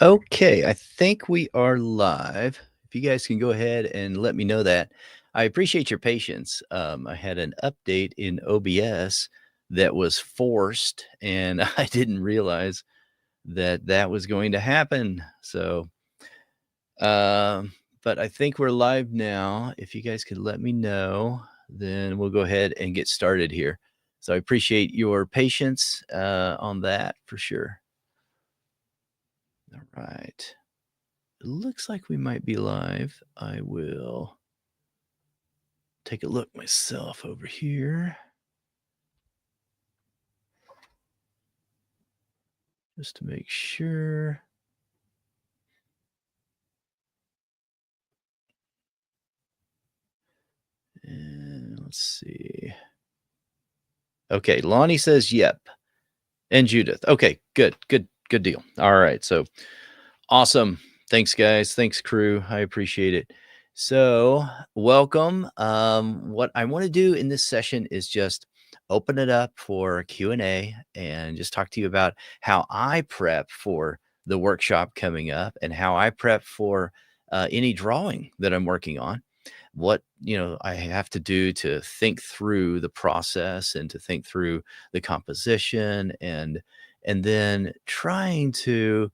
Okay, I think we are live. If you guys can go ahead and let me know that. I appreciate your patience. I had an update in OBS that was forced, and I didn't realize that that was going to happen. Um, but I think we're live now. If you guys could let me know, then we'll go ahead and get started here. So I appreciate your patience on that for sure. All right. It looks like we might be live. I will take a look myself over here just to make sure. And let's see. Okay, Lonnie says yep. And Judith. Okay, good deal. All right. So awesome. Thanks, guys. Thanks, crew. I appreciate it. So, welcome. What I want to do in this session is just open it up for Q&A and just talk to you about how I prep for the workshop coming up and how I prep for any drawing that I'm working on. What, I have to do to think through the process and to think through the composition and then trying to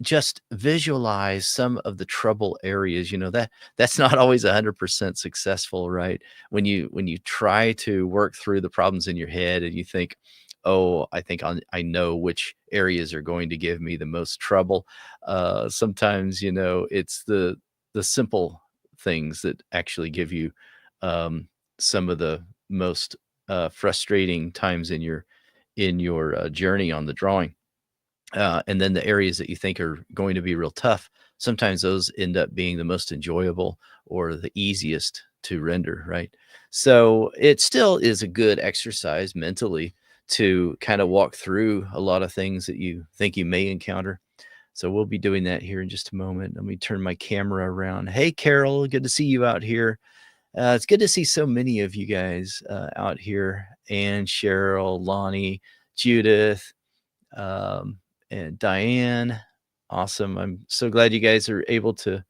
just visualize some of the trouble areas, that's not always 100% successful, right? When you try to work through the problems in your head and you think, oh, I know which areas are going to give me the most trouble. Sometimes, it's the simple things that actually give you um, some of the most frustrating times in your journey on the drawing. And then the areas that you think are going to be real tough, sometimes those end up being the most enjoyable or the easiest to render, right? So it still is a good exercise mentally to kind of walk through a lot of things that you think you may encounter. So we'll be doing that here in just a moment. Let me turn my camera around. Hey, Carol, good to see you out here. It's good to see so many of you guys out here. And Cheryl, Lonnie, Judith, um, and Diane. Awesome. I'm so glad you guys are able to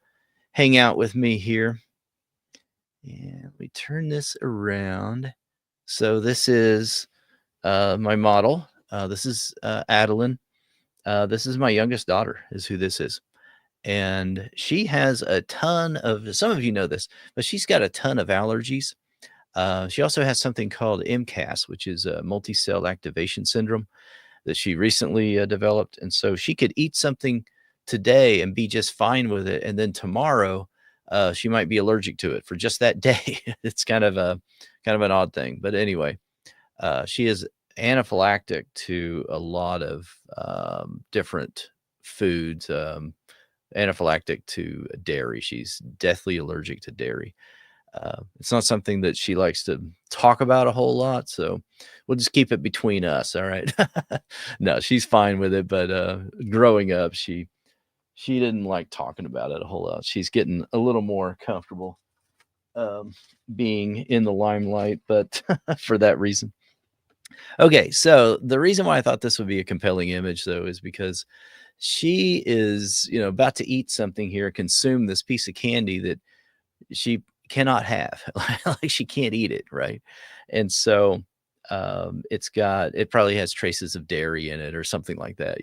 hang out with me here. And we turn this around. So this is my model. This is Adeline. This is my youngest daughter, is who this is. And she has a ton of, some of you know this, but she's got a ton of allergies. She also has something called MCAS, which is a multi-cell activation syndrome that she recently developed. And so she could eat something today and be just fine with it. And then tomorrow, she might be allergic to it for just that day. It's kind of an odd thing. But anyway, she is anaphylactic to a lot of different foods, anaphylactic to dairy. She's deathly allergic to dairy. It's not something that she likes to talk about a whole lot, so we'll just keep it between us, all right? No, she's fine with it, but, growing up, she didn't like talking about it a whole lot. She's getting a little more comfortable, um, being in the limelight, but for that reason. Okay, so the reason why I thought this would be a compelling image, though, is because she is, about to eat something here, consume this piece of candy that she cannot have. Like, she can't eat it, right? And so, it probably has traces of dairy in it or something like that.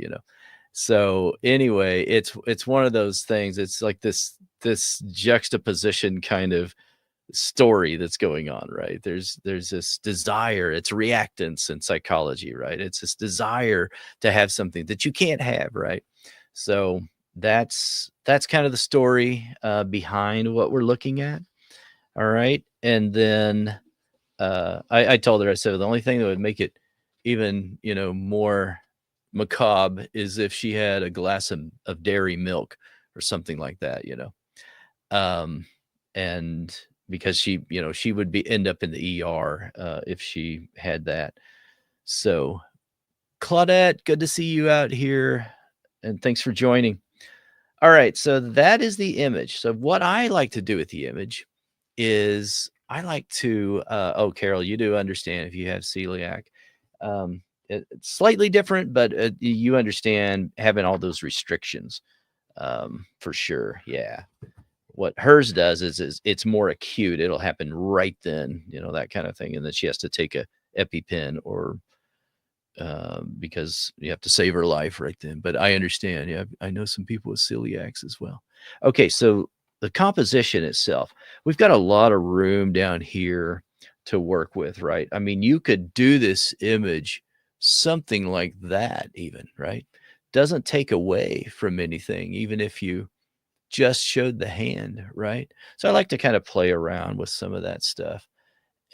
So, anyway, it's one of those things. It's like this juxtaposition kind of story that's going on, right? There's this desire, it's reactance in psychology, right? It's this desire to have something that you can't have, right? So, that's kind of the story, behind what we're looking at. All right. And then I told her, I said, the only thing that would make it even, more macabre is if she had a glass of dairy milk or something like that. Um, and because she would end up in the ER if she had that. So, Claudette, good to see you out here. And thanks for joining. All right. So that is the image. So what I like to do with the image is I like to oh, Carol, you do understand if you have celiac. Um, it's slightly different, but you understand having all those restrictions, for sure. Yeah. What hers does is it's more acute. It'll happen right then, that kind of thing. And then she has to take a EpiPen or because you have to save her life right then. But I understand. Yeah, I know some people with celiacs as well. Okay, so the composition itself, we've got a lot of room down here to work with, right? I mean, you could do this image something like that, even, right? Doesn't take away from anything, even if you just showed the hand, right? So I like to kind of play around with some of that stuff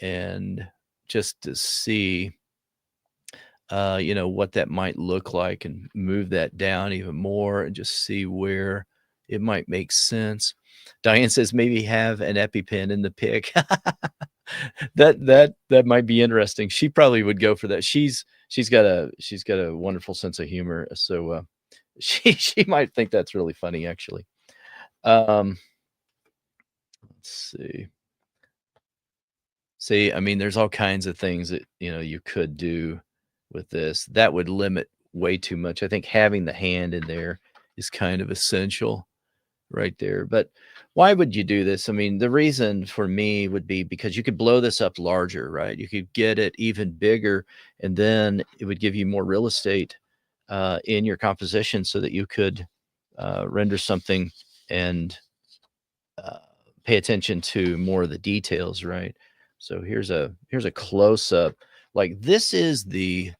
and just to see what that might look like and move that down even more and just see where it might make sense. Diane says maybe have an EpiPen in the pic. That might be interesting. She probably would go for that. She's got a wonderful sense of humor, so she might think that's really funny actually. Let's see. See, I mean, there's all kinds of things that, you could do with this. That would limit way too much. I think having the hand in there is kind of essential right there. But why would you do this? I mean, the reason for me would be because you could blow this up larger, right? You could get it even bigger, and then it would give you more real estate in your composition so that you could render something and uh, pay attention to more of the details, right? So here's a close up. Like this is the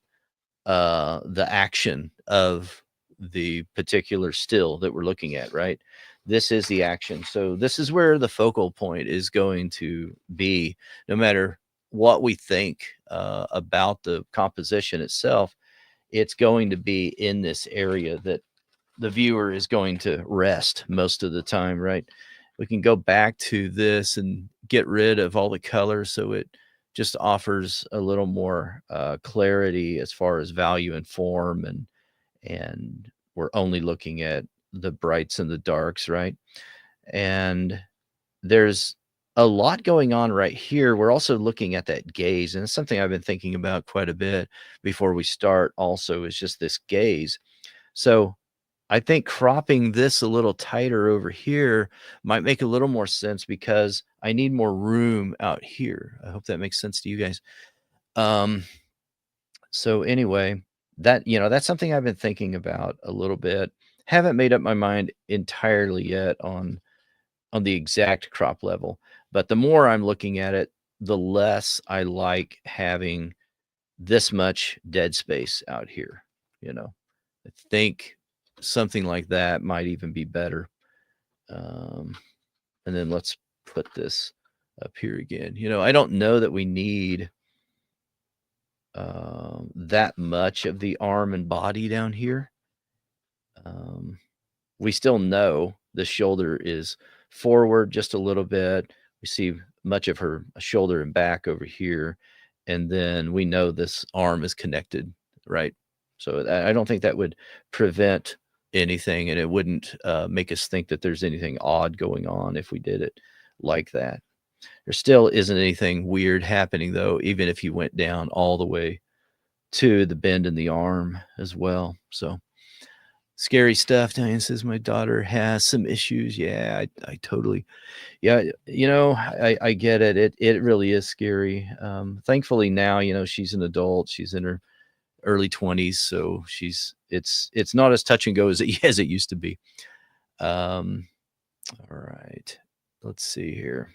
action of the particular still that we're looking at, right? This is the action. So this is where the focal point is going to be, no matter what we think about the composition itself. It's going to be in this area that the viewer is going to rest most of the time, right? We can go back to this and get rid of all the colors so it just offers a little more clarity as far as value and form, and we're only looking at the brights and the darks, right? And there's a lot going on right here. We're also looking at that gaze, and it's something I've been thinking about quite a bit before we start also, is just this gaze. So I think cropping this a little tighter over here might make a little more sense because I need more room out here. I hope that makes sense to you guys. Um, so anyway, that's something I've been thinking about a little bit. Haven't made up my mind entirely yet on the exact crop level, but the more I'm looking at it, the less I like having this much dead space out here. I think something like that might even be better. Um, and then let's put this up here again. I don't know that we need that much of the arm and body down here. Um, we still know the shoulder is forward just a little bit. We see much of her shoulder and back over here. And then we know this arm is connected, right? So I don't think that would prevent anything, and it wouldn't make us think that there's anything odd going on if we did it like that. There still isn't anything weird happening, though, even if you went down all the way to the bend in the arm as well. So scary stuff. Diane says my daughter has some issues. Yeah, I totally. Yeah, I get it. It really is scary. Thankfully now, she's an adult. She's in her early 20s, so it's not as touch and go as as it used to be. Um, all right, let's see here.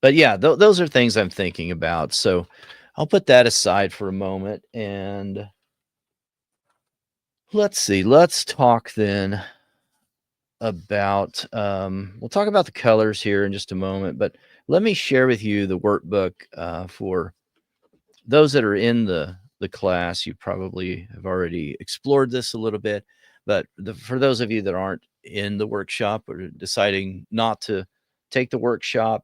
But yeah, those are things I'm thinking about. So I'll put that aside for a moment and let's see. Let's talk then about we'll talk about the colors here in just a moment, but let me share with you the workbook for those that are in the class. You probably have already explored this a little bit, but for those of you that aren't in the workshop or deciding not to take the workshop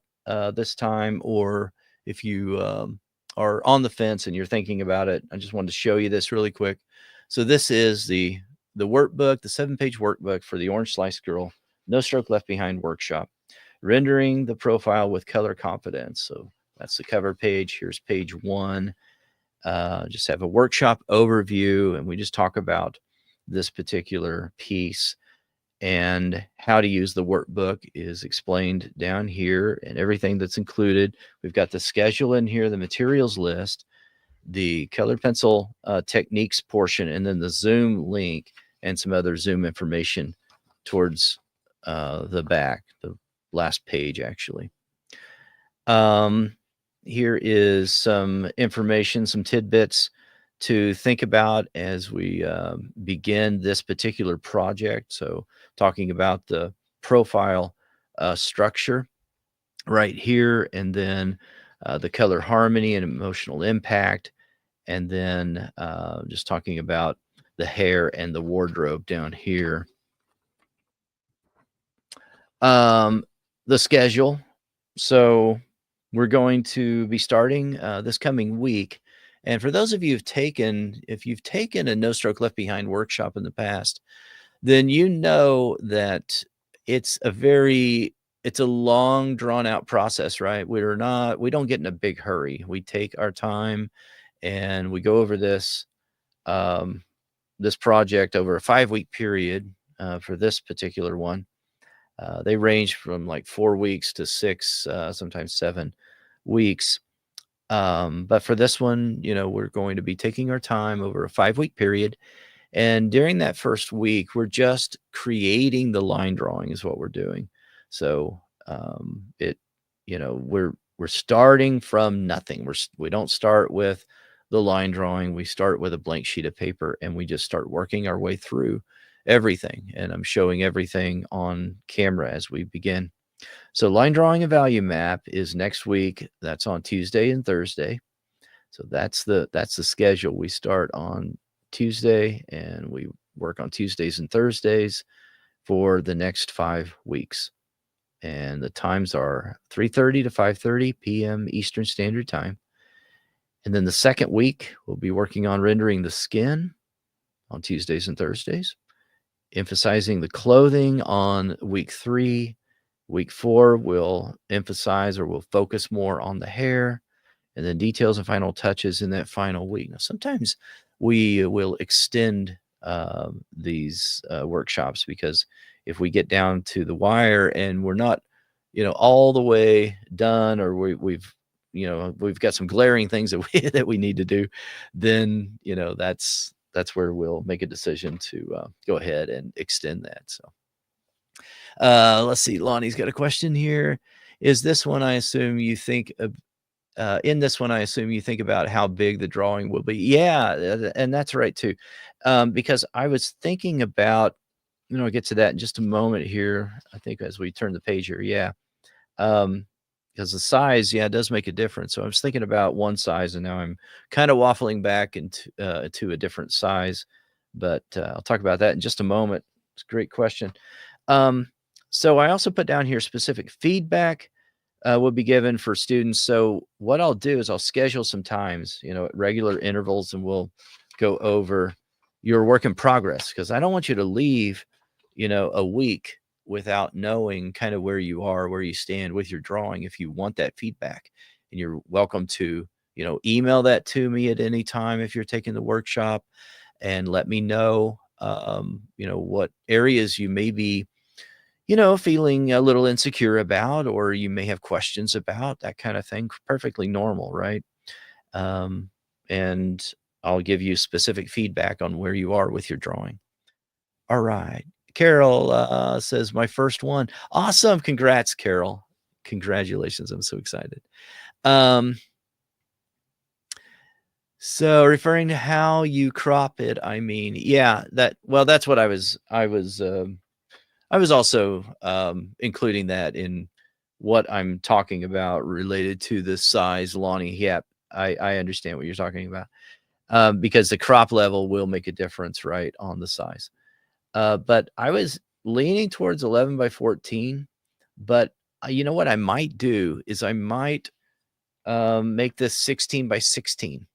this time, or if you are on the fence and you're thinking about it, I just wanted to show you this really quick. So this is the workbook, the 7-page workbook for the Orange Slice Girl No Stroke Left Behind workshop, rendering the profile with color confidence. So that's the cover page. Here's page 1. just have a workshop overview, and we just talk about this particular piece. And how to use the workbook is explained down here, and everything that's included. We've got the schedule in here, the materials list, the colored pencil techniques portion, and then the Zoom link and some other Zoom information towards the back, the last page, actually. Here is some information, some tidbits to think about as we begin this particular project. So talking about the profile structure right here, and then the color harmony and emotional impact, and then just talking about the hair and the wardrobe down here. The schedule. So we're going to be starting this coming week. And for those of you if you've taken a No Stroke Left Behind workshop in the past, then you know that it's a long drawn out process, right? We don't get in a big hurry. We take our time and we go over this project over a 5-week period for this particular one. They range from like 4 weeks to 6, sometimes 7 weeks. But for this one, we're going to be taking our time over a 5-week period. And during that first week, we're just creating the line drawing is what we're doing. So we're starting from nothing. We don't start with the line drawing. We start with a blank sheet of paper, and we just start working our way through everything. And I'm showing everything on camera as we begin. So line drawing a value map is next week. That's on Tuesday and Thursday. So that's the schedule. We start on Tuesday and we work on Tuesdays and Thursdays for the next 5 weeks. And the times are 3:30 to 5:30 p.m. Eastern Standard Time. And then the second week, we'll be working on rendering the skin on Tuesdays and Thursdays, emphasizing the clothing on week 3. Week 4, we'll emphasize or we'll focus more on the hair, and then details and final touches in that final week. Now, sometimes we will extend these workshops, because if we get down to the wire and we're not, all the way done, or we've got some glaring things that we need to do, then that's where we'll make a decision to go ahead and extend that. So let's see. Lonnie's got a question here. Is this one, I assume you think of, in this one, I assume you think about how big the drawing will be. Yeah, and that's right too. Because I was thinking about, I'll get to that in just a moment here. I think as we turn the page here, yeah. Because the size, it does make a difference. So I was thinking about one size, and now I'm kind of waffling back into to a different size. But I'll talk about that in just a moment. It's a great question. So I also put down here specific feedback will be given for students. So what I'll do is I'll schedule some times, at regular intervals, and we'll go over your work in progress, because I don't want you to leave, a week without knowing kind of where you are, where you stand with your drawing. If you want that feedback, and you're welcome to, email that to me at any time if you're taking the workshop, and let me know, what areas you may be feeling a little insecure about, or you may have questions about, that kind of thing. Perfectly normal, right? And I'll give you specific feedback on where you are with your drawing. All right. Carol says, my first one. Awesome. Congrats, Carol. Congratulations. I'm so excited. So referring to how you crop it, I mean, that's what I was also including that in what I'm talking about related to the size, Lonnie. Yep, I understand what you're talking about, because the crop level will make a difference, right, on the size. But I was leaning towards 11 by 14. But you know what I might do is I might make this 16 by 16.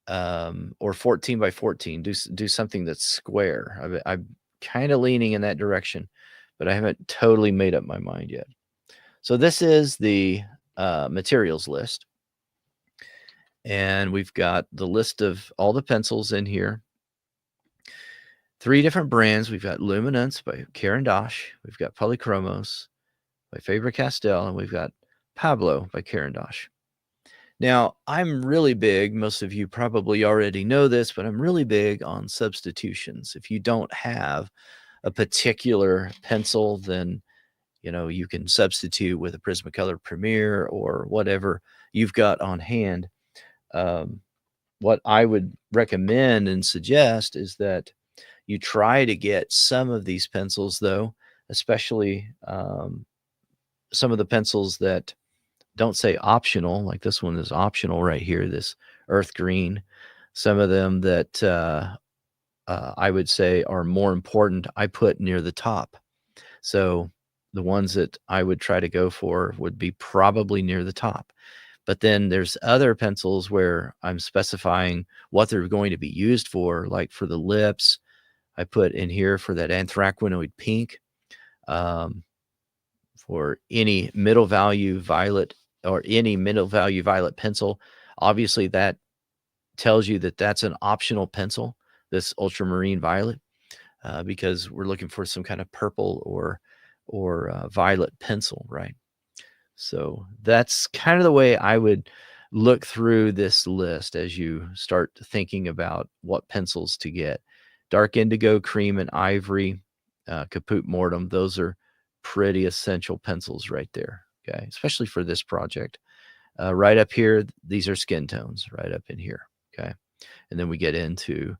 Or 14 by 14. Do something that's square. I'm kind of leaning in that direction, but I haven't totally made up my mind yet. So this is the materials list. And we've got the list of all the pencils in here. 3 different brands. We've got Luminance by Caran d'Ache. We've got Polychromos by Faber-Castell, and we've got Pablo by Caran d'Ache. Now, I'm really big, most of you probably already know this, but I'm really big on substitutions. If you don't have a particular pencil, then you can substitute with a Prismacolor Premier or whatever you've got on hand. What I would recommend and suggest is that you try to get some of these pencils, though, especially some of the pencils that don't say optional, like this one is optional right here, this earth green. Some of them that I would say are more important, I put near the top. So the ones that I would try to go for would be probably near the top. But then there's other pencils where I'm specifying what they're going to be used for, like for the lips, I put in here for that anthracenoid pink, for any middle value violet or any middle value violet pencil. Obviously, that tells you that that's an optional pencil, this ultramarine violet, because we're looking for some kind of purple or violet pencil, right? So that's kind of the way I would look through this list as you start thinking about what pencils to get. Dark indigo, cream, and ivory, caput mortem, those are pretty essential pencils right there, okay, especially for this project. Right up here, these are skin tones right up in here, okay? And then we get into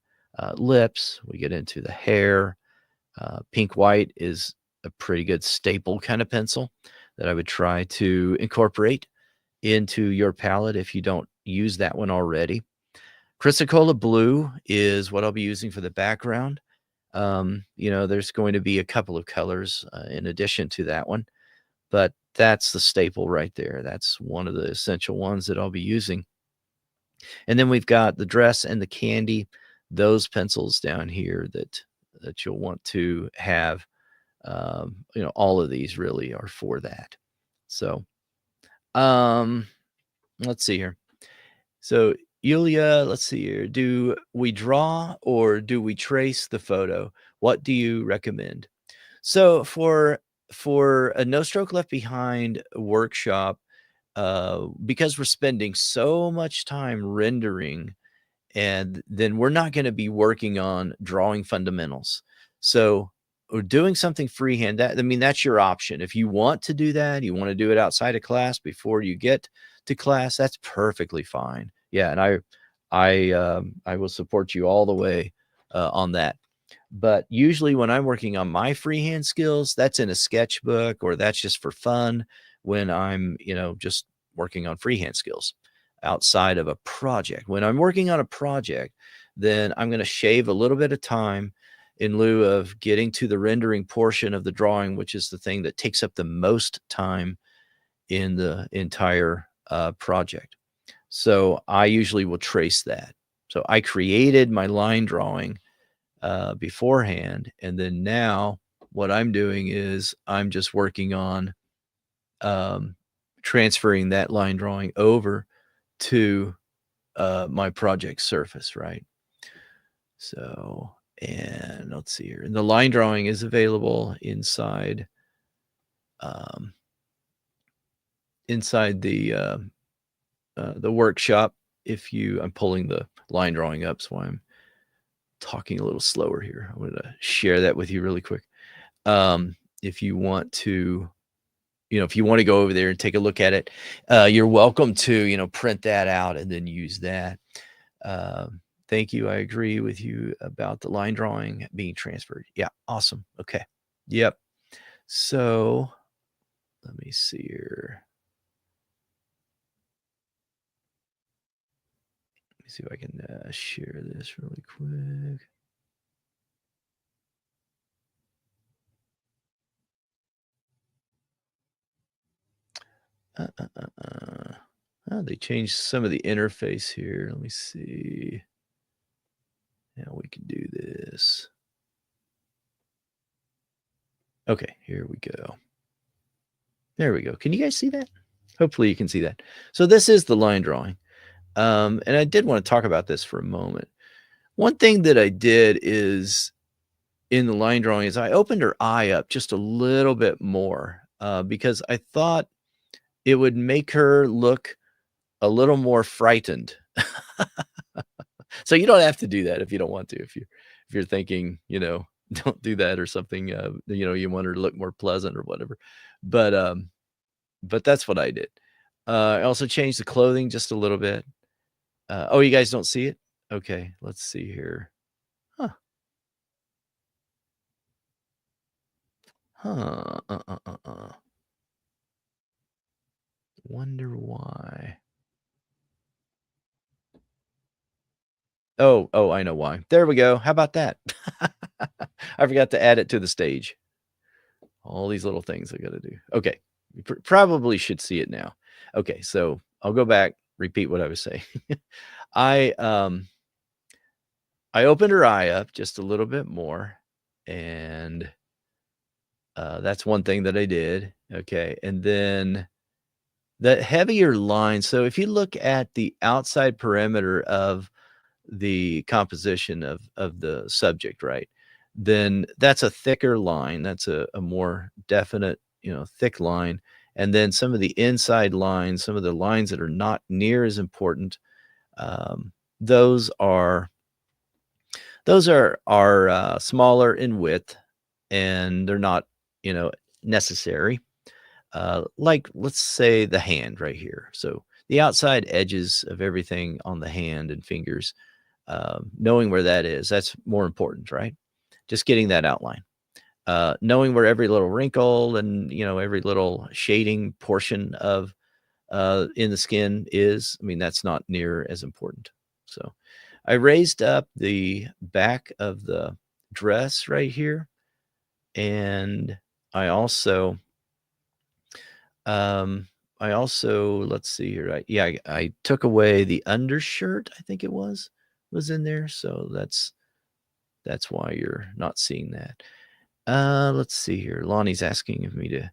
lips, we get into the hair. Pink white is a pretty good staple kind of pencil that I would try to incorporate into your palette if you don't use that one already. Chrysocolla blue is what I'll be using for the background. There's going to be a couple of colors in addition to that one, but that's the staple right there. That's one of the essential ones that I'll be using. And then we've got the dress and the candy, those pencils down here that you'll want to have. All of these really are for that. So, let's see here. So, Yulia, let's see here. Do we draw or do we trace the photo? What do you recommend? So, for a No Stroke Left Behind workshop, because we're spending so much time rendering, and then we're not going to be working on drawing fundamentals. So or doing something freehand, that's your option. If you want to do that, you want to do it outside of class before you get to class, that's perfectly fine. Yeah, and I will support you all the way on that. But usually when I'm working on my freehand skills, that's in a sketchbook or that's just for fun when I'm, just working on freehand skills outside of a project. When I'm working on a project, then I'm going to shave a little bit of time in lieu of getting to the rendering portion of the drawing, which is the thing that takes up the most time in the entire project. So I usually will trace that. So I created my line drawing beforehand. And then now what I'm doing is I'm just working on transferring that line drawing over to my project surface, right? So, and let's see here. And the line drawing is available inside inside the workshop. I'm pulling the line drawing up, so I'm talking a little slower here. I'm going to share that with you really quick. If you want to, if you want to go over there and take a look at it, you're welcome to, print that out and then use that. Thank you. I agree with you about the line drawing being transferred. Yeah. Awesome. Okay. Yep. So let me see here. Let me see if I can share this really quick. Oh, they changed some of the interface here. Let me see how we can do this. Okay, here we go. There we go. Can you guys see that? Hopefully you can see that. So this is the line drawing. And I did want to talk about this for a moment. One thing that I did is in the line drawing is I opened her eye up just a little bit more because I thought it would make her look a little more frightened. So you don't have to do that if you don't want to. If you're thinking, don't do that or something. You want her to look more pleasant or whatever. But but that's what I did. I also changed the clothing just a little bit. Oh, you guys don't see it? Okay, let's see here. Huh. Huh. Wonder why. Oh, I know why. There we go. How about that? I forgot to add it to the stage. All these little things I got to do. Okay. You probably should see it now. Okay. So I'll go back, repeat what I was saying. I, um, I opened her eye up just a little bit more, and that's one thing that I did. Okay. And then the heavier line. So if you look at the outside perimeter of the composition of the subject, right? Then that's a thicker line. That's a more definite, thick line. And then some of the inside lines, some of the lines that are not near as important, um, those are smaller in width, and they're not, necessary. Like let's say the hand right here. So the outside edges of everything on the hand and fingers, knowing where that is, that's more important, right? Just getting that outline. Knowing where every little wrinkle and every little shading portion of in the skin is, I mean, that's not near as important. So I raised up the back of the dress right here, and I also um let's see here. I took away the undershirt, I think it was in there. So that's why you're not seeing that. Let's see here. Lonnie's asking of me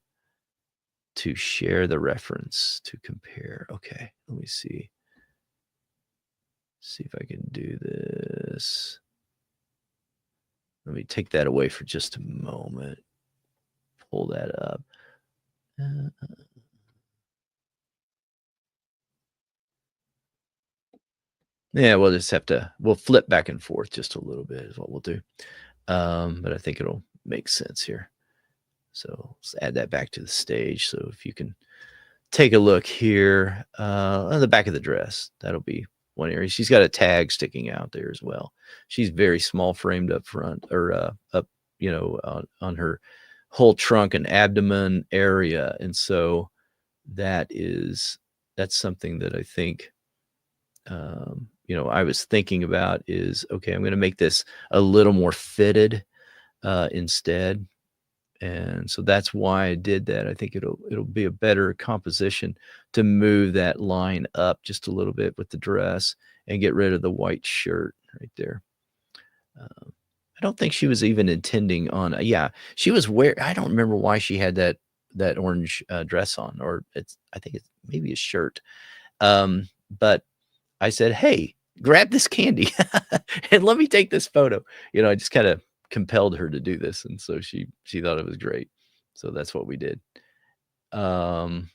to share the reference to compare. Okay, let me see. See if I can do this. Let me take that away for just a moment. Pull that up. Yeah, we'll flip back and forth just a little bit is what we'll do. But I think it'll make sense here. So let's add that back to the stage. So if you can take a look here on the back of the dress, that'll be one area. She's got a tag sticking out there as well. She's very small framed up front or up, on her whole trunk and abdomen area. And so that's something that I think, I was thinking about is, okay, I'm going to make this a little more fitted instead. And so that's why I did that. I think it'll be a better composition to move that line up just a little bit with the dress and get rid of the white shirt right there. I don't think she was even intending on. Yeah, she was I don't remember why she had that orange dress on, or I think it's maybe a shirt. But I said, "Hey, grab this candy and let me take this photo." I just kind of compelled her to do this, and so she thought it was great. So that's what we did. Um,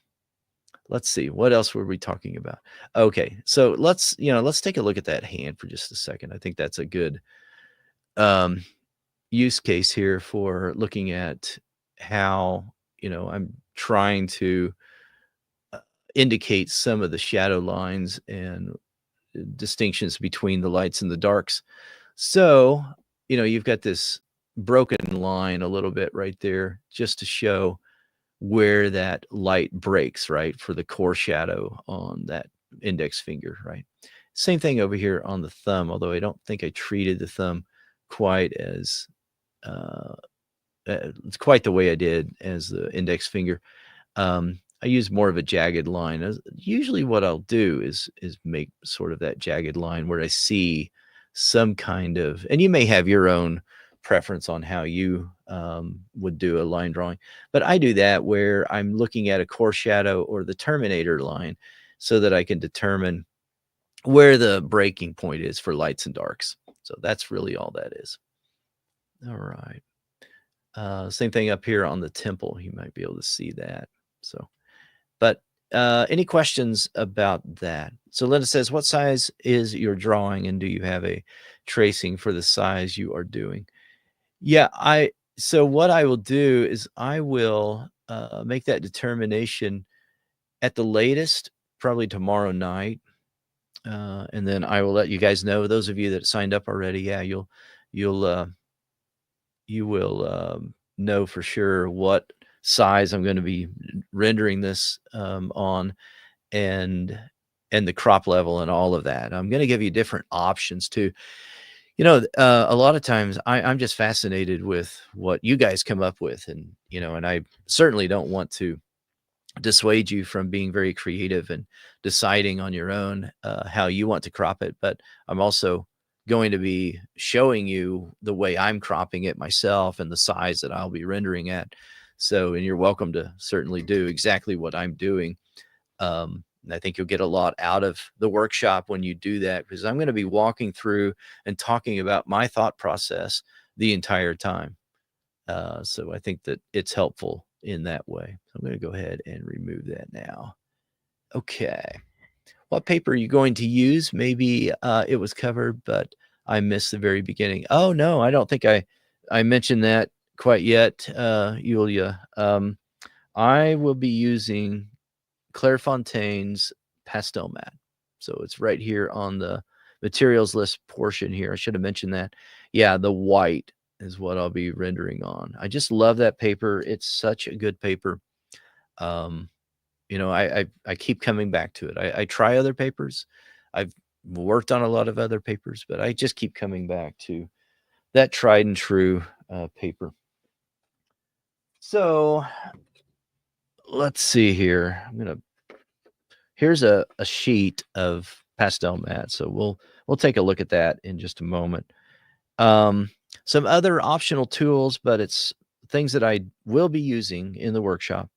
let's see, what else were we talking about? Okay, so let's take a look at that hand for just a second. I think that's a good um, use case here for looking at how I'm trying to uh, indicate some of the shadow lines and distinctions between the lights and the darks. So, you've got this broken line a little bit right there just to show where that light breaks, right? For the core shadow on that index finger, right? Same thing over here on the thumb, although I don't think I treated the thumb quite as uh, quite the way I did as the index finger. I use more of a jagged line. Usually what I'll do is make sort of that jagged line where I see some kind of, and you may have your own preference on how you would do a line drawing, but I do that where I'm looking at a core shadow or the terminator line so that I can determine where the breaking point is for lights and darks. So that's really all that is. All right. Same thing up here on the temple. You might be able to see that. So, but any questions about that? So Linda says, what size is your drawing, and do you have a tracing for the size you are doing? Yeah, so what I will do is I will make that determination at the latest, probably tomorrow night. And then I will let you guys know, those of you that signed up already, yeah, you will know for sure what size I'm going to be rendering this on, and the crop level and all of that. I'm going to give you different options too. A lot of times I'm just fascinated with what you guys come up with, and and I certainly don't want to dissuade you from being very creative and deciding on your own how you want to crop it. But I'm also going to be showing you the way I'm cropping it myself and the size that I'll be rendering at. So, and you're welcome to certainly do exactly what I'm doing. And I think you'll get a lot out of the workshop when you do that, because I'm going to be walking through and talking about my thought process the entire time. So I think that it's helpful in that way. So I'm going to go ahead and remove that now. Okay. What paper are you going to use? Maybe it was covered, but I missed the very beginning. Oh, no, I don't think I mentioned that quite yet, Yulia. I will be using Clairefontaine's pastel mat. So it's right here on the materials list portion here. I should have mentioned that. Yeah, the white is what I'll be rendering on. I just love that paper. It's such a good paper. I keep coming back to it. I try other papers. I've worked on a lot of other papers, but I just keep coming back to that tried and true paper. So let's see here. Here's a sheet of pastel mat. So we'll take a look at that in just a moment. Some other optional tools, but it's things that I will be using in the workshop.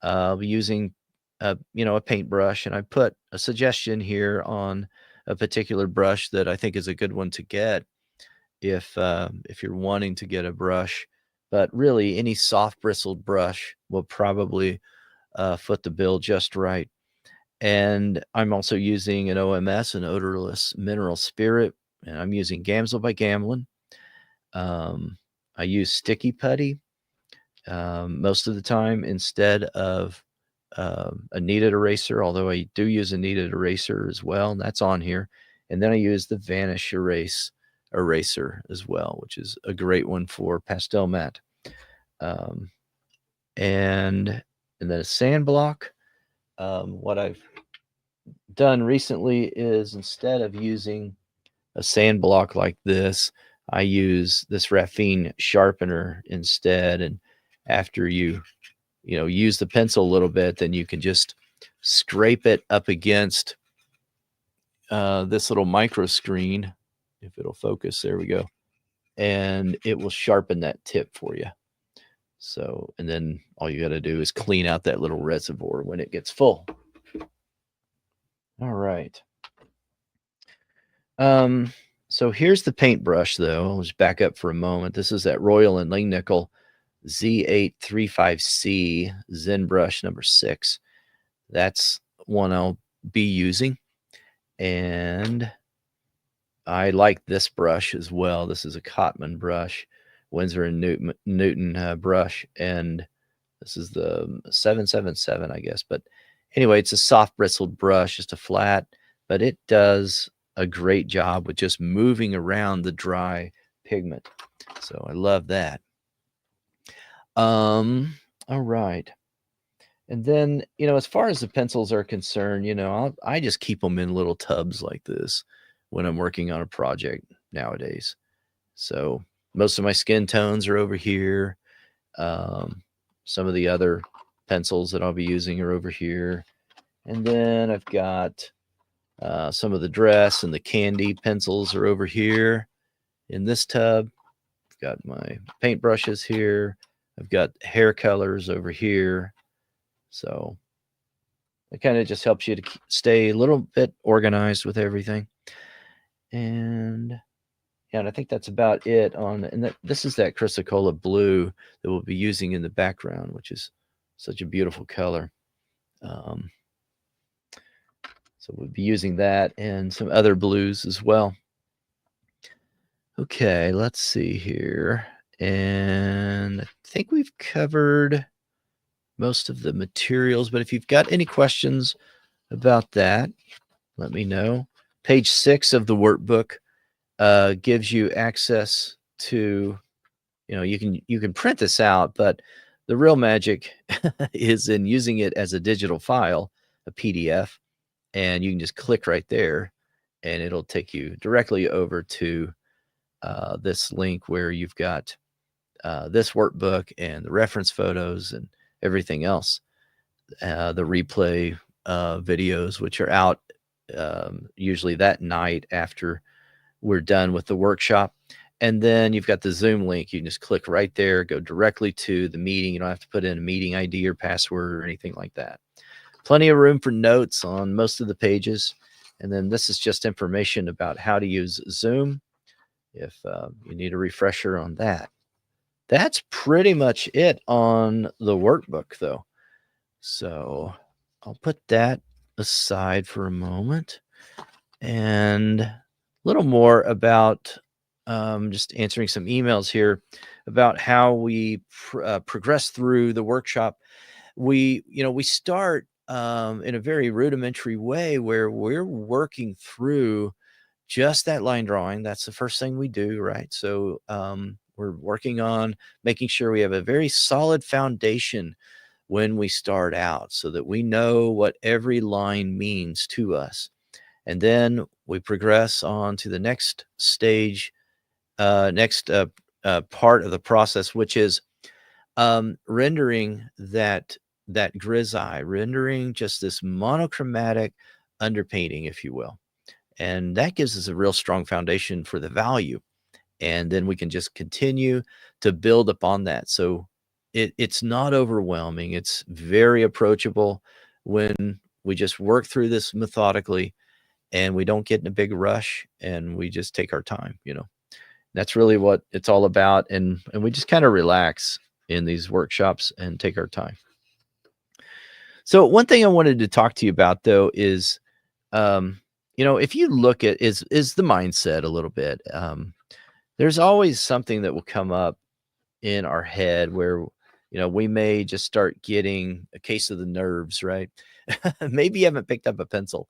I'll be using a paintbrush, and I put a suggestion here on a particular brush that I think is a good one to get if you're wanting to get a brush. But really, any soft bristled brush will probably foot the bill just right. And I'm also using an OMS, an odorless mineral spirit, and I'm using Gamsel by Gamblin. I use sticky putty most of the time instead of a kneaded eraser, although I do use a kneaded eraser as well, and that's on here. And then I use the Vanish Erase eraser as well, which is a great one for pastel mat. And then a sand block. What I've done recently is, instead of using a sand block like this, I use this Raphine sharpener instead. And after you use the pencil a little bit, then you can just scrape it up against this little micro screen, if it'll focus. There we go. And it will sharpen that tip for you. So, and then all you got to do is clean out that little reservoir when it gets full. All right. So here's the paintbrush, though. I'll just back up for a moment. This is that Royal and Langnickel Z835C Zen brush number 6. That's one I'll be using. And I like this brush as well. This is a Cotman brush, Winsor and Newton brush. And this is the 777, I guess. But anyway, it's a soft bristled brush, just a flat, but it does a great job with just moving around the dry pigment. So I love that. All right. And then, as far as the pencils are concerned, I just keep them in little tubs like this when I'm working on a project nowadays. So most of my skin tones are over here. Some of the other pencils that I'll be using are over here. And then I've got some of the dress and the candy pencils are over here in this tub. I've got my paintbrushes here. I've got hair colors over here. So It kind of just helps you to stay a little bit organized with everything. And yeah, and I think that's about it on, and this is that Chrysocolla blue that we'll be using in the background, which is such a beautiful color. So we'll be using that and some other blues as well. Okay, let's see here. And I think we've covered most of the materials, but if you've got any questions about that, let me know. Page 6 of the workbook gives you access to, you can print this out, but the real magic is in using it as a digital file, a PDF, and you can just click right there and it'll take you directly over to this link where you've got this workbook and the reference photos and everything else. The replay videos, which are out usually that night after we're done with the workshop. And then you've got the Zoom link. You can just click right there, go directly to the meeting. You don't have to put in a meeting ID or password or anything like that. Plenty of room for notes on most of the pages. And then this is just information about how to use Zoom if you need a refresher on that. That's pretty much it on the workbook, though. So I'll put that aside for a moment. And a little more about just answering some emails here about how we progress through the workshop. We start in a very rudimentary way where we're working through just that line drawing. That's the first thing we do, right? So we're working on making sure we have a very solid foundation when we start out so that we know what every line means to us. And then we progress on to the next stage, next part of the process, which is rendering that grisaille, rendering just this monochromatic underpainting, if you will. And that gives us a real strong foundation for the value. And then we can just continue to build upon that. So it's not overwhelming. It's very approachable when we just work through this methodically and we don't get in a big rush and we just take our time, That's really what it's all about. And we just kind of relax in these workshops and take our time. So one thing I wanted to talk to you about, though, is, if you look at is the mindset a little bit. There's always something that will come up in our head where, we may just start getting a case of the nerves, right? Maybe you haven't picked up a pencil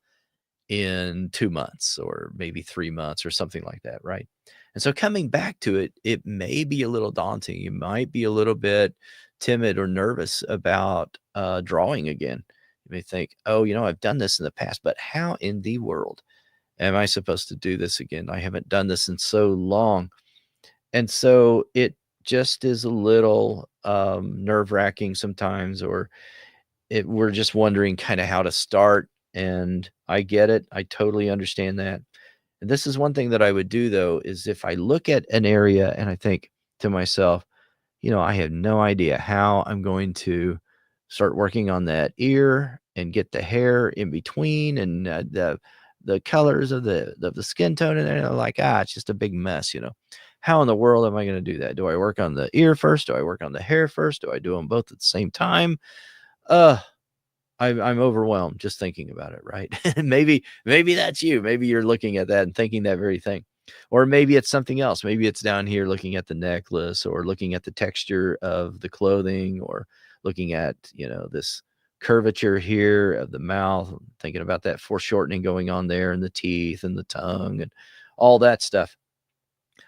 in 2 months or maybe 3 months or something like that, right? And so coming back to it, it may be a little daunting. You might be a little bit timid or nervous about drawing again. You may think, oh, I've done this in the past, but how in the world am I supposed to do this again? I haven't done this in so long. And so it just is a little nerve-wracking sometimes, or we're just wondering kind of how to start. And I get it. I totally understand that. And this is one thing that I would do, though, is if I look at an area and I think to myself, I have no idea how I'm going to start working on that ear and get the hair in between and the colors of the skin tone. And they're like, it's just a big mess, How in the world am I going to do that? Do I work on the ear first? Do I work on the hair first? Do I do them both at the same time? I'm overwhelmed just thinking about it, right? maybe that's you. Maybe you're looking at that and thinking that very thing. Or maybe it's something else. Maybe it's down here looking at the necklace or looking at the texture of the clothing or looking at, this curvature here of the mouth, thinking about that foreshortening going on there and the teeth and the tongue and all that stuff.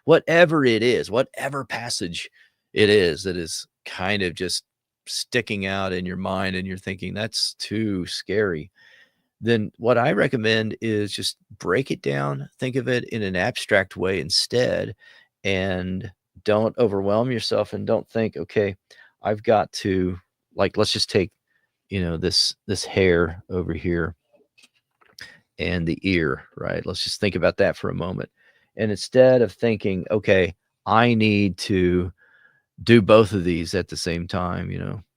Whatever it is, whatever passage it is that is kind of just sticking out in your mind and you're thinking that's too scary, then what I recommend is just break it down, think of it in an abstract way instead, and don't overwhelm yourself and don't think, okay, I've got to, like, let's just take, this hair over here and the ear, right? Let's just think about that for a moment. And instead of thinking, okay, I need to do both of these at the same time,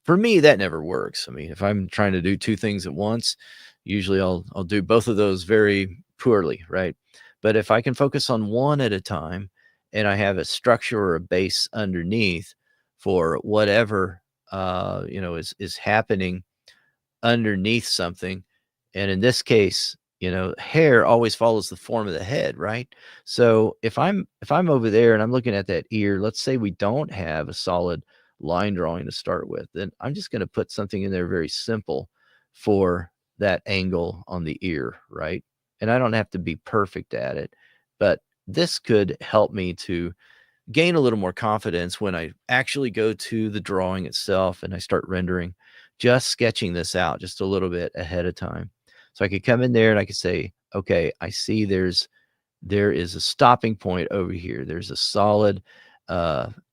for me, that never works. I mean, if I'm trying to do two things at once, usually I'll do both of those very poorly, right? But if I can focus on one at a time and I have a structure or a base underneath for whatever is happening underneath something. And in this case, hair always follows the form of the head, right? So if I'm over there and I'm looking at that ear, let's say we don't have a solid line drawing to start with, then I'm just going to put something in there very simple for that angle on the ear, right? And I don't have to be perfect at it, but this could help me to gain a little more confidence when I actually go to the drawing itself and I start rendering, just sketching this out just a little bit ahead of time. So I could come in there and I could say, okay, I see there is a stopping point over here. There's a solid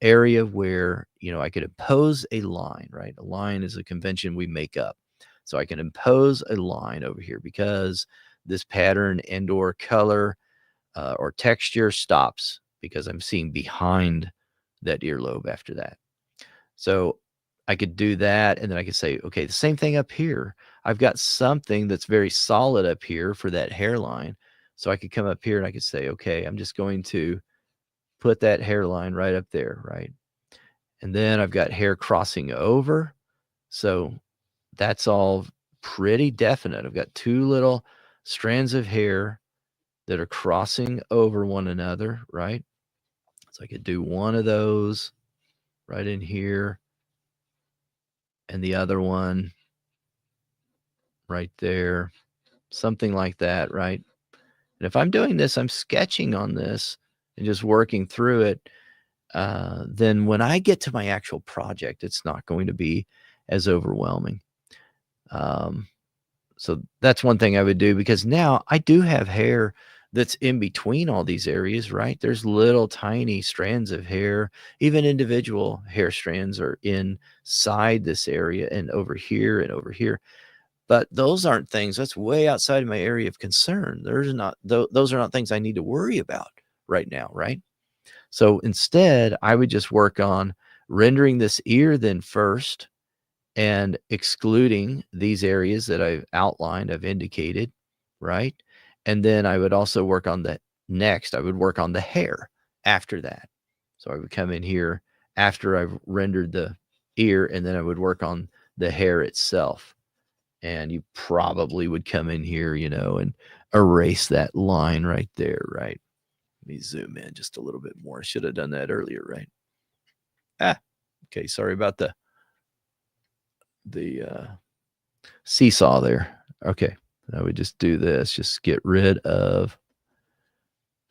area where, I could impose a line, right? A line is a convention we make up. So I can impose a line over here because this pattern and or color or texture stops because I'm seeing behind that earlobe after that. So I could do that. And then I could say, okay, the same thing up here. I've got something that's very solid up here for that hairline. So I could come up here and I could say, okay, I'm just going to put that hairline right up there, right? And then I've got hair crossing over. So that's all pretty definite. I've got two little strands of hair that are crossing over one another, right? So I could do one of those right in here and the other one right there, something like that, right? And if I'm doing this, I'm sketching on this and just working through it. Then when I get to my actual project, it's not going to be as overwhelming. So that's one thing I would do, because now I do have hair that's in between all these areas, right? There's little tiny strands of hair, even individual hair strands are inside this area and over here and over here. But those aren't things that's way outside of my area of concern. Those are not things I need to worry about right now, right? So instead, I would just work on rendering this ear then first and excluding these areas that I've outlined, I've indicated, right? And then I would also work on I would work on the hair after that. So I would come in here after I've rendered the ear, and then I would work on the hair itself. And you probably would come in here, and erase that line right there, right? Let me zoom in just a little bit more. I should have done that earlier, right? Okay, sorry about the seesaw there. Okay, I would just do this, just get rid of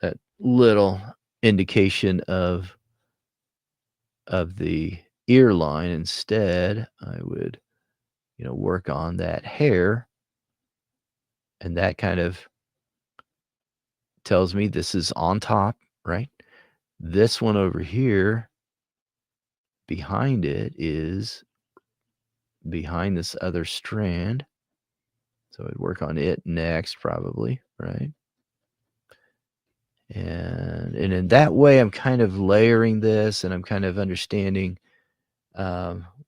that little indication of the ear line. Instead, I would, work on that hair, and that kind of tells me this is on top, right? This one over here, behind it, is behind this other strand. So I'd work on it next, probably, right? And in that way, I'm kind of layering this, and I'm kind of understanding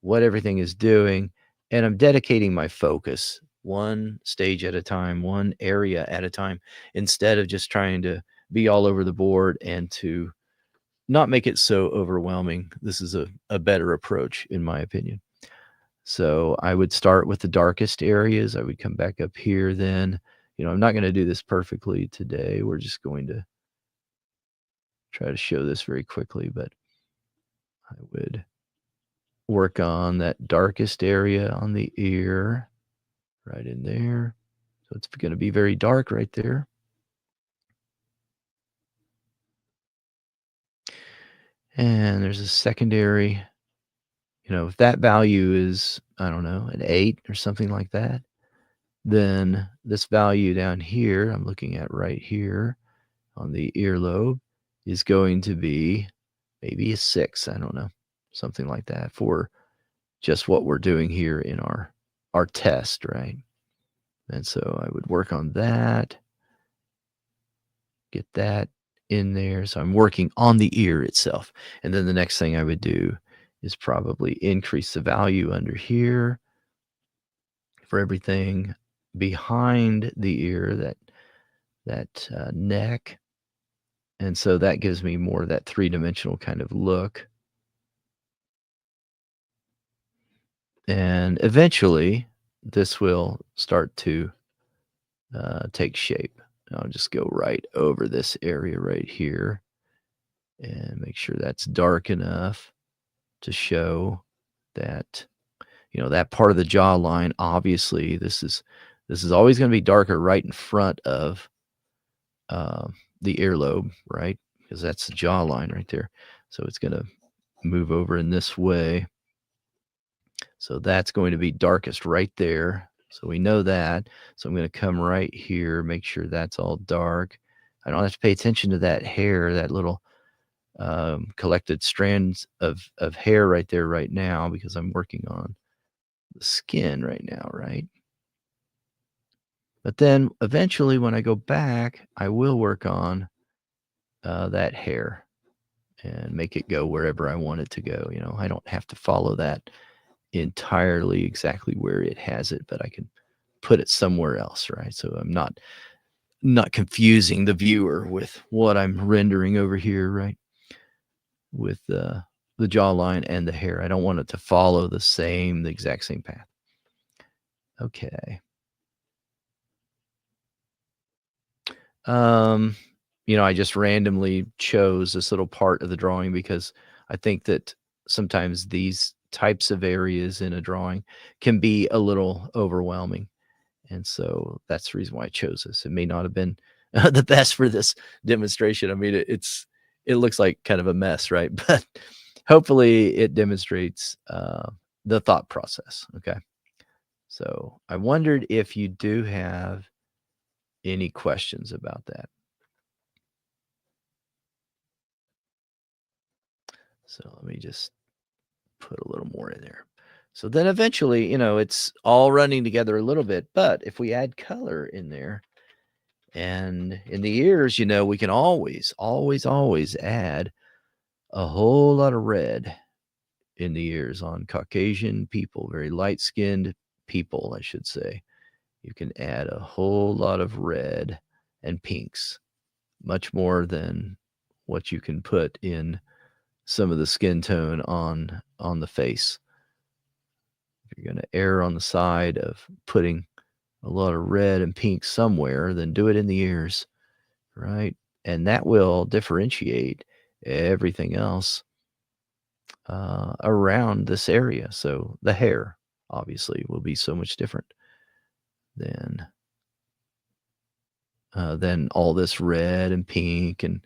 what everything is doing, and I'm dedicating my focus one stage at a time, one area at a time, instead of just trying to be all over the board and to not make it so overwhelming. This is a better approach, in my opinion. So I would start with the darkest areas. I would come back up here then. I'm not going to do this perfectly today. We're just going to try to show this very quickly, but I would work on that darkest area on the ear right in there. So it's going to be very dark right there. And there's a secondary, if that value is, I don't know, an 8 or something like that, then this value down here, I'm looking at right here on the earlobe, is going to be maybe a 6. I don't know, something like that for just what we're doing here in our test, right? And so I would work on that, get that in there. So I'm working on the ear itself. And then the next thing I would do is probably increase the value under here for everything behind the ear, that neck. And so that gives me more of that three-dimensional kind of look. And eventually, this will start to take shape. I'll just go right over this area right here and make sure that's dark enough to show that, that part of the jawline. Obviously, this is always going to be darker right in front of the earlobe, right? Because that's the jawline right there. So it's going to move over in this way. So that's going to be darkest right there. So we know that. So I'm going to come right here, make sure that's all dark. I don't have to pay attention to that hair, that little collected strands of hair right there right now, because I'm working on the skin right now, right? But then eventually when I go back, I will work on that hair and make it go wherever I want it to go. I don't have to follow that entirely exactly where it has it, but I can put it somewhere else, right? So I'm not confusing the viewer with what I'm rendering over here, right? With the jawline and the hair. I don't want it to follow the exact same path. Okay. I just randomly chose this little part of the drawing because I think that sometimes these types of areas in a drawing can be a little overwhelming. And so that's the reason why I chose this. It may not have been the best for this demonstration. I mean, it looks like kind of a mess, right? But hopefully it demonstrates the thought process. Okay. So I wondered if you do have any questions about that. So let me just put a little more in there. So then eventually, it's all running together a little bit. But if we add color in there and in the ears, we can always add a whole lot of red in the ears on Caucasian people, very light-skinned people, I should say. You can add a whole lot of red and pinks, much more than what you can put in some of the skin tone on the face. If you're going to err on the side of putting a lot of red and pink somewhere, then do it in the ears, right? And that will differentiate everything else around this area. So the hair, obviously, will be so much different than all this red and pink and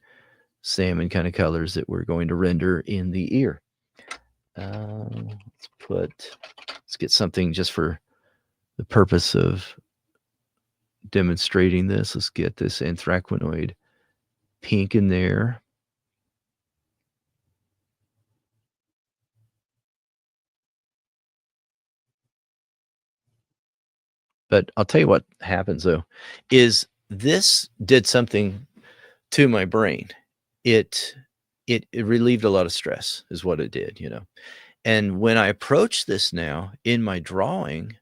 salmon kind of colors that we're going to render in the ear. Let's get something just for the purpose of demonstrating this. Let's get this anthraquinoid pink in there. But I'll tell you what happens though, is this did something to my brain. It relieved a lot of stress is what it did, And when I approach this now in my drawing,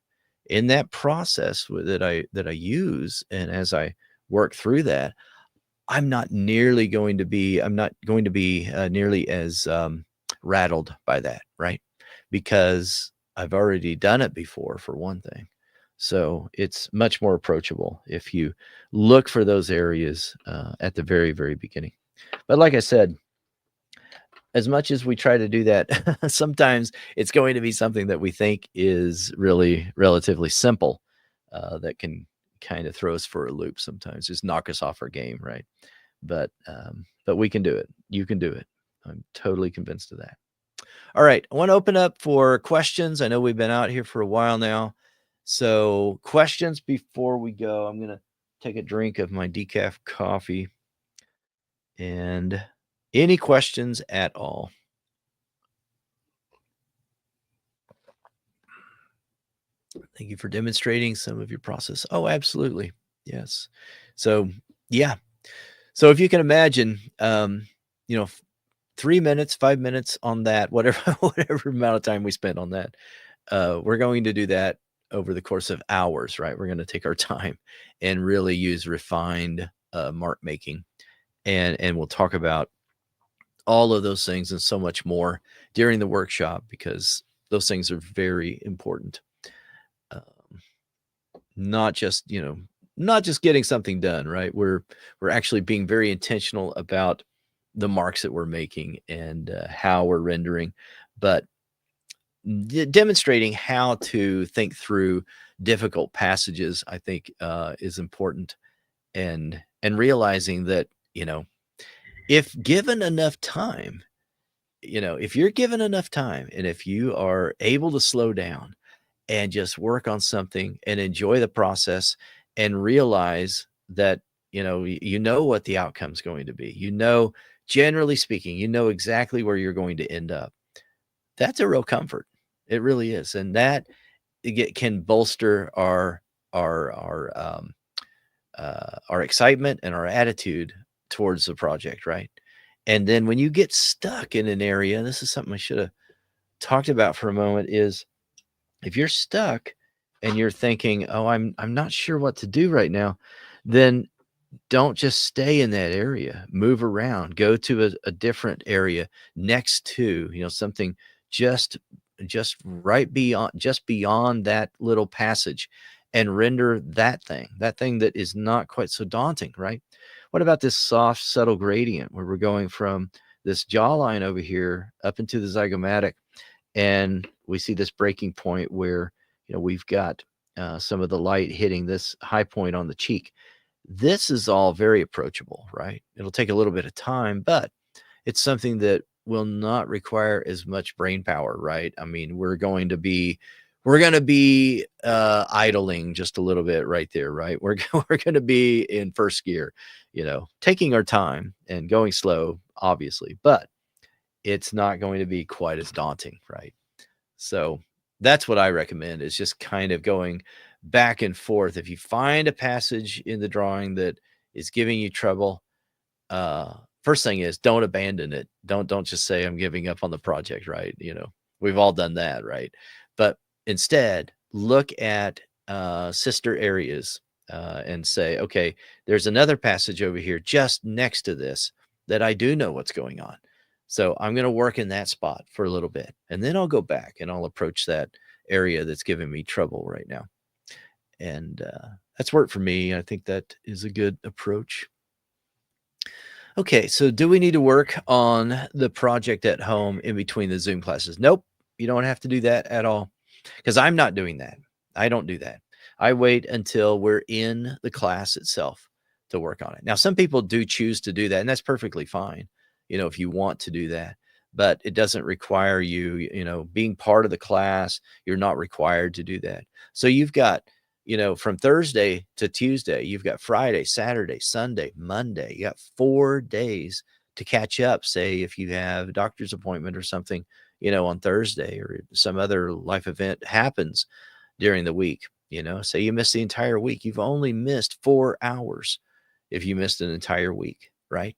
in that process that I use, and as I work through that, I'm not going to be nearly as rattled by that, right? Because I've already done it before, for one thing. So it's much more approachable if you look for those areas at the very, very beginning. But like I said, as much as we try to do that, sometimes it's going to be something that we think is really relatively simple that can kind of throw us for a loop sometimes, just knock us off our game, right? But we can do it. You can do it. I'm totally convinced of that. All right. I want to open up for questions. I know we've been out here for a while now. So questions before we go. I'm going to take a drink of my decaf coffee. And any questions at all? Thank you for demonstrating some of your process. Oh, absolutely. Yes. So, yeah. So if you can imagine, 3 minutes, 5 minutes on that, whatever, whatever amount of time we spend on that. We're going to do that over the course of hours, right? We're going to take our time and really use refined mark making, and we'll talk about all of those things and so much more during the workshop, because those things are very important. Um, not just, not just getting something done, right? We're actually being very intentional about the marks that we're making and how we're rendering, but demonstrating how to think through difficult passages, I think, is important, and realizing that, if given enough time, if you're given enough time, and if you are able to slow down and just work on something and enjoy the process and realize that, you know what the outcome's going to be. Generally speaking, you know exactly where you're going to end up. That's a real comfort. It really is. And that can bolster our excitement and our attitude towards the project, right? And then when you get stuck in an area, and this is something I should have talked about for a moment, is if you're stuck and you're thinking, "Oh, I'm not sure what to do right now," then don't just stay in that area. Move around. Go to a different area next to, something just right beyond, just beyond that little passage, and render that thing that is not quite so daunting, right? What about this soft, subtle gradient where we're going from this jawline over here up into the zygomatic, and we see this breaking point where, we've got some of the light hitting this high point on the cheek. This is all very approachable, right? It'll take a little bit of time, but it's something that will not require as much brain power, right? I mean, we're going to be idling just a little bit right there, right? We're going to be in first gear, taking our time and going slow, obviously, but it's not going to be quite as daunting, right? So that's what I recommend, is just kind of going back and forth. If you find a passage in the drawing that is giving you trouble, uh, first thing is, don't abandon it. Don't just say, I'm giving up on the project, right? We've all done that, right? But instead, look at sister areas, and say, okay, there's another passage over here just next to this that I do know what's going on. So I'm going to work in that spot for a little bit, and then I'll go back and I'll approach that area that's giving me trouble right now. And that's worked for me. I think that is a good approach. Okay, so do we need to work on the project at home in between the Zoom classes? Nope, you don't have to do that at all, because I'm not doing that. I don't do that. I wait until we're in the class itself to work on it. Now, some people do choose to do that, and that's perfectly fine, if you want to do that, but it doesn't require you, being part of the class. You're not required to do that. So you've got, from Thursday to Tuesday, you've got Friday, Saturday, Sunday, Monday. You got 4 days to catch up. Say if you have a doctor's appointment or something, on Thursday, or some other life event happens during the week, say you miss the entire week. You've only missed 4 hours if you missed an entire week, right?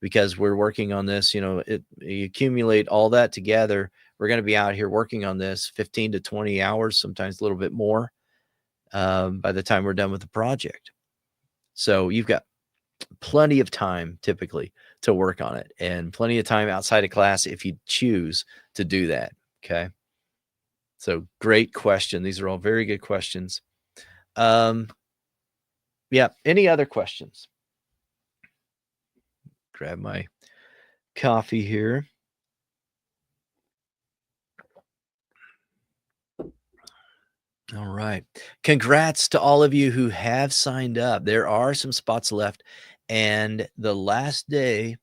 Because we're working on this, you accumulate all that together. We're going to be out here working on this 15 to 20 hours, sometimes a little bit more, by the time we're done with the project. So you've got plenty of time typically to work on it, and plenty of time outside of class if you choose to do that. Okay. So great question. These are all very good questions. Yeah. Any other questions? Grab my coffee here. All right. Congrats to all of you who have signed up. There are some spots left, and the last day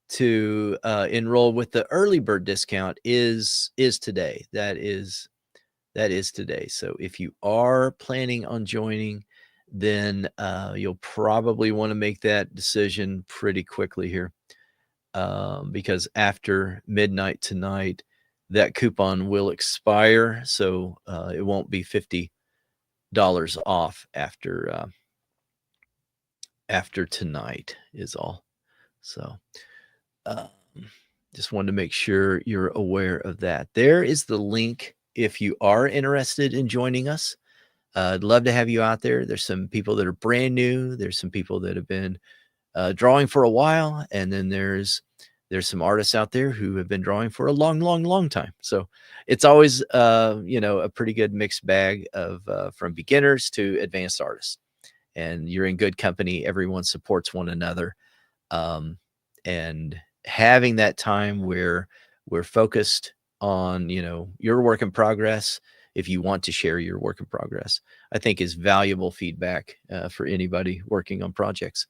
to enroll with the early bird discount is today. That is today. So if you are planning on joining, then you'll probably want to make that decision pretty quickly here, because after midnight tonight, that coupon will expire. So it won't be $50 off after tonight is all. So Just wanted to make sure you're aware of that. There is the link if you are interested in joining us. I'd love to have you out there. There's some people that are brand new. There's some people that have been drawing for a while, and then there's some artists out there who have been drawing for a long, long, long time. So it's always a pretty good mixed bag of from beginners to advanced artists, and you're in good company. Everyone supports one another, and having that time where we're focused on your work in progress. If you want to share your work in progress, I think is valuable feedback for anybody working on projects,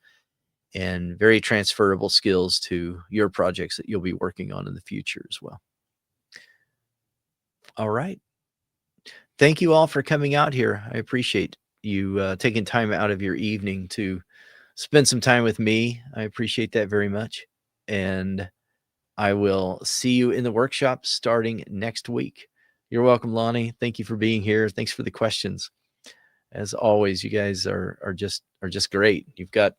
and very transferable skills to your projects that you'll be working on in the future as well. All right. Thank you all for coming out here. I appreciate you taking time out of your evening to spend some time with me. I appreciate that very much. And I will see you in the workshop starting next week. You're welcome, Lonnie. Thank you for being here. Thanks for the questions. As always, you guys are just great. You've got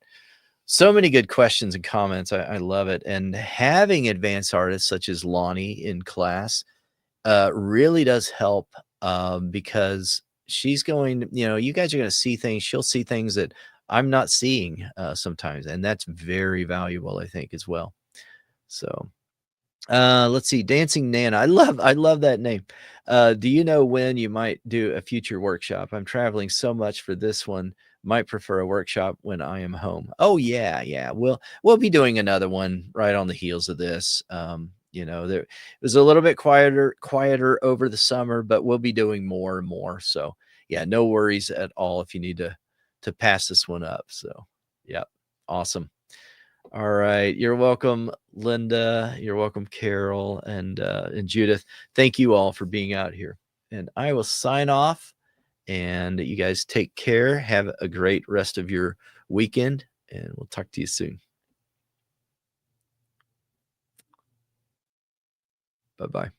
so many good questions and comments. I love it. And having advanced artists such as Lonnie in class really does help, because she's going, you guys are going to see things. She'll see things that I'm not seeing sometimes. And that's very valuable, I think, as well. So let's see. Dancing Nana. I love that name. Do you know when you might do a future workshop? I'm traveling so much for this one. Might prefer a workshop when I am home. Oh yeah, yeah. We'll be doing another one right on the heels of this. There it was a little bit quieter over the summer, but we'll be doing more and more. So yeah, no worries at all if you need to pass this one up. So yeah, awesome. All right. You're welcome, Linda. You're welcome, Carol and Judith. Thank you all for being out here. And I will sign off, and you guys take care. Have a great rest of your weekend, and we'll talk to you soon. Bye-bye.